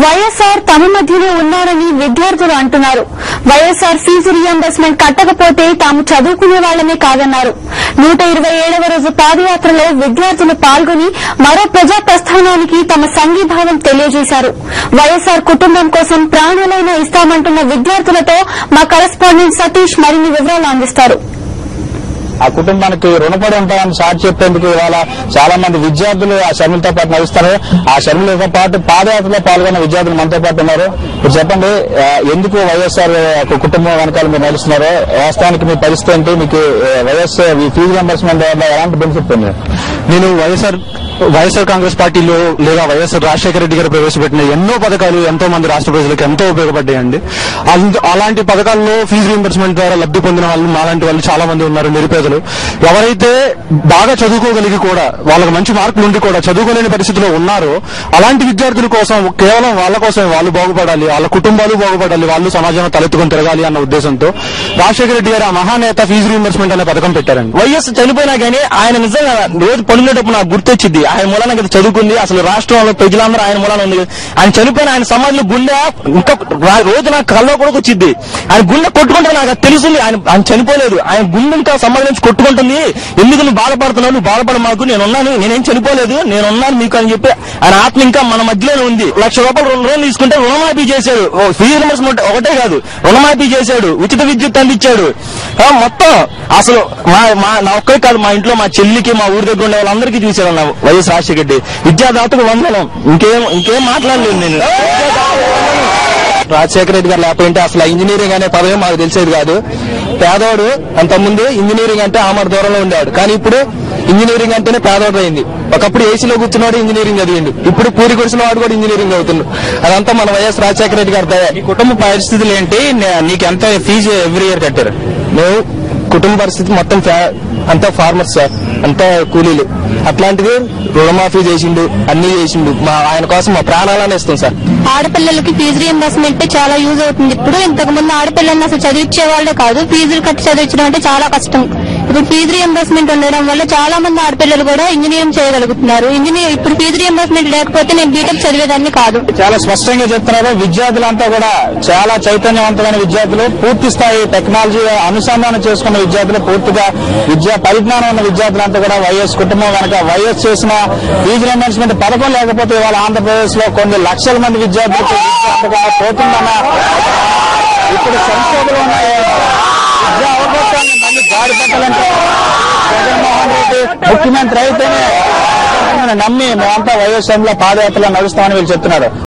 వైఎస్ఆర్ తమ మధ్యనే ఉన్నారని విద్యార్థులు అంటున్నారు. వైఎస్ఆర్ ఫీజు రియంబర్స్మెంట్ కట్టకపోతే తాము చదువుకునే వాళ్లమే కాదన్నారు. 127వ రోజు పాదయాత్రలో విద్యార్థులు పాల్గొని మరో ప్రజా ప్రస్థానానికి తమ సంఘీభావం తెలియజేశారు. వైఎస్ఆర్ కుటుంబం కోసం ప్రాణాలైనా ఇస్తామంటున్న విద్యార్థులతో మా కరెస్పాండెంట్ సతీష్ మరిన్ని వివరాలు అందిస్తారు. ఆ కుటుంబానికి రుణపడి ఉంటామని సాటి చెప్పేందుకు ఇవాళ చాలా మంది విద్యార్థులు ఆ షర్మిలతో పాటు నడుస్తారు. ఆ షర్మిలతో పాటు పాదయాత్రలో పాల్గొన్న విద్యార్థులు మనతో పాటు ఉన్నారు. ఇప్పుడు చెప్పండి, ఎందుకు వైఎస్ఆర్ కుటుంబం వెనకాల మీరు నడుస్తున్నారు? వాస్తవానికి మీ పరిస్థితి ఏంటి? మీకు వైఎస్ఆర్ ఫీజు రియంబర్స్మెంట్ వల్ల ఎలాంటి బెనిఫిట్ ఉంది? నేను వైఎస్ఆర్ కాంగ్రెస్ పార్టీలో లేదా వైఎస్ఆర్ రాజశేఖర రెడ్డి గారు ప్రవేశపెట్టిన ఎన్నో పథకాలు ఎంతో మంది రాష్ట్ర ప్రజలకు ఎంతో ఉపయోగపడ్డాయండి. అలాంటి పథకాల్లో ఫీజు రియంబర్స్మెంట్ ద్వారా లబ్ధి పొందిన వాళ్ళు మాలాంటి వాళ్ళు చాలా మంది ఉన్నారు. నిరుపేదలు ఎవరైతే బాగా చదువుకోగలిగి కూడా వాళ్ళకి మంచి మార్కులు ఉండి కూడా చదువుకోలేని పరిస్థితిలో ఉన్నారో అలాంటి విద్యార్థుల కోసం కేవలం వాళ్ళ కోసమే వాళ్ళు బాగుపడాలి, వాళ్ళ కుటుంబాలు బాగుపడాలి, వాళ్ళు సమాజంలో తలెత్తుకొని తిరగాలి అన్న ఉద్దేశంతో రాజశేఖర రెడ్డి గారు ఆ మహానేత ఫీజు రియంబర్స్మెంట్ అనే పథకం పెట్టారండి. వైఎస్ చనిపోయినా కానీ ఆయన నిజంగా రోజు పడుకునేటప్పుడు నాకు గుర్తొచ్చింది. ఆయన మూలాన కదా చదువుకుంది, అసలు రాష్ట్రంలో ప్రజలందరూ ఆయన మూలాన ఉంది. ఆయన చనిపోయిన ఆయన సమాధిలో గుండె ఇంకా రోజు నాకు కల్లో కూడా వచ్చింది. ఆయన గుండె కొట్టుకుంటే నాకు తెలిసింది ఆయన చనిపోలేదు. ఆయన గుండె ఇంకా సమాధి నుంచి కొట్టుకుంటుంది. ఎందుకు నువ్వు బాధపడుతున్నావు? నువ్వు బాధపడ మాకు, నేనున్నాను, నేనేం చనిపోలేదు, నేనున్నాను మీకు అని చెప్పి ఆయన ఆత్మ ఇంకా మన మధ్యలోనే ఉంది. ₹1,00,000 2 రోజులు తీసుకుంటే రుణమాఫీ చేశాడు. ఫీజు రియంబర్స్మెంట్ ఒకటే కాదు, రుణమాఫీ చేశాడు, ఉచిత విద్యుత్ అందించాడు. మొత్తం అసలు నా ఒక్కడే కాదు, మా ఇంట్లో మా చెల్లికి, మా ఊరి దగ్గర ఉండే వాళ్ళందరికీ చూశాడు అన్న వైఎస్ రాజశేఖర రెడ్డి. విద్యాదాతకు వందనం. ఇంకేం మాట్లాడలేదు నేను. రాజశేఖర రెడ్డి గారు లేకపోతే అసలు ఇంజనీరింగ్ అనే పదవి మాకు తెలిసేది కాదు. పేదవాడు అంతకుముందు ఇంజనీరింగ్ అంటే ఆమడ దూరంలో ఉండేవాడు, కానీ ఇప్పుడు ఇంజనీరింగ్ అంటేనే పేదవాడు అయింది. ఒకప్పుడు ఏసీలో కూర్చున్నాడు ఇంజనీరింగ్ చదివింది, ఇప్పుడు పూరి గుడిసిన వాడు కూడా ఇంజనీరింగ్ అవుతుంది. అదంతా మన వైఎస్ రాజశేఖర రెడ్డి గారి దయ. ఈ కుటుంబ పరిస్థితులు ఏంటి? నీకు ఎంత ఫీజు ఎవ్రీ ఇయర్ కట్టారు? మేము కుటుంబ పరిస్థితి మొత్తం అంతా ఫార్మర్స్ సార్, అంతా కూలీలు. అట్లాంటిది రుణమాఫీ చేసిండు, అన్ని చేసిండు. ఆయన కోసం మా ప్రాణాలను ఇస్తాం సార్. ఆడపిల్లలకి ఫీజు రియంబర్స్మెంట్ చాలా యూజ్ అవుతుంది. ఇప్పుడు ఇంతకు ముందు ఆడపిల్లల్ని అసలు చదివించే వాళ్ళే కాదు, ఫీజులు కట్టి చదివించడం అంటే చాలా కష్టం. ఇప్పుడు ఫీజు రియంబర్స్మెంట్ ఉండడం వల్ల చాలా మంది ఆడపిల్లలు కూడా ఇంజనీరింగ్ చేయగలుగుతున్నారు. ఇప్పుడు ఫీజు రియంబర్స్మెంట్ లేకపోతే నేను బీటెక్ చదివేదాన్ని కాదు. చాలా స్పష్టంగా చెప్తున్నారు. విద్యార్థులంతా కూడా చాలా చైతన్యవంతమైన విద్యార్థులు, పూర్తి స్థాయి టెక్నాలజీ అనుసంధానం చేసుకున్న విద్యార్థులు, పూర్తిగా విద్యా పరిజ్ఞానం ఉన్న విద్యార్థులంతా కూడా వైఎస్ కుటుంబం కనుక వైఎస్ చేసిన ఫీజు రియంబర్స్మెంట్ పథకం లేకపోతే ఇవాళ ఆంధ్రప్రదేశ్ లో కొన్ని లక్షల మంది విద్యార్థులకు పోతుందన్న ఇప్పుడు సంక్షోభంలో ఉన్న విద్యా అవకాశాన్ని మళ్ళీ గాడి పెట్టాలంటే జగన్మోహన్ రెడ్డి ముఖ్యమంత్రి అయితేనే నమ్మి మేమంతా వైఎస్ పాదయాత్రలో నడుస్తామని వీళ్ళు చెప్తున్నారు.